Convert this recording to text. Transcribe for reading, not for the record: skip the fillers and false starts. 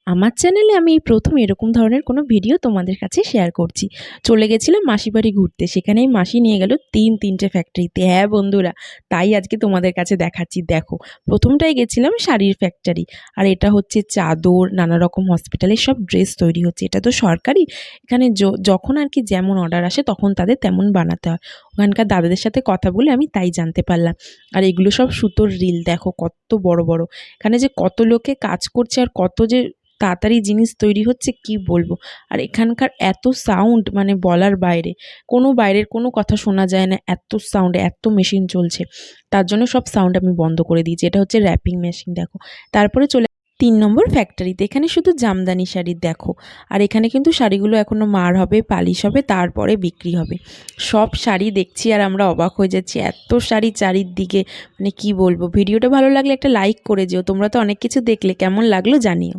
আমার চ্যানেলে আমি এই প্রথম এরকম ধরনের কোনো ভিডিও তোমাদের কাছে শেয়ার করছি। চলে গেছিলাম মাসির বাড়ি ঘুরতে। সেখানে এই মাসি নিয়ে গেল ৩-৩টে ফ্যাক্টরিতে। হ্যাঁ বন্ধুরা, তাই আজকে তোমাদের কাছে দেখাচ্ছি। দেখো, প্রথমটায় গেছিলাম শাড়ির ফ্যাক্টরি। আর এটা হচ্ছে চাদর, নানা রকম হসপিটালের সব ড্রেস তৈরি হচ্ছে। এটা তো সরকারি। এখানে যখন আর কি যেমন অর্ডার আসে তখন তাদের তেমন বানাতে হয়। ওখানকার দাদাদের সাথে কথা বলে আমি তাই জানতে পারলাম। আর এগুলো সব সুতোর রিল, দেখো কত বড় বড়। এখানে যে কত লোকে কাজ করছে আর কত যে তাড়াতাড়ি জিনিস তৈরি হচ্ছে কি বলবো। আর এখানকার এত সাউন্ড, মানে বলার বাইরে। কোনো বাইরের কোনো কথা শোনা যায় না, এত সাউন্ড, এত মেশিন চলছে। তার জন্য সব সাউন্ড আমি বন্ধ করে দিয়েছি। এটা হচ্ছে র্যাপিং মেশিন, দেখো। তারপরে চলে ৩ নম্বর ফ্যাক্টরিতে। এখানে শুধু জামদানি শাড়ির, দেখো। আর এখানে কিন্তু শাড়িগুলো এখনও মার হবে, পালিশ হবে, তারপরে বিক্রি হবে। সব শাড়ি দেখছি আর আমরা অবাক হয়ে যাচ্ছি, এত শাড়ি চারিদিকে। মানে কি বলবো। ভিডিওটা ভালো লাগলে একটা লাইক করে যেও। তোমরা তো অনেক কিছু দেখলে, কেমন লাগলো জানিও।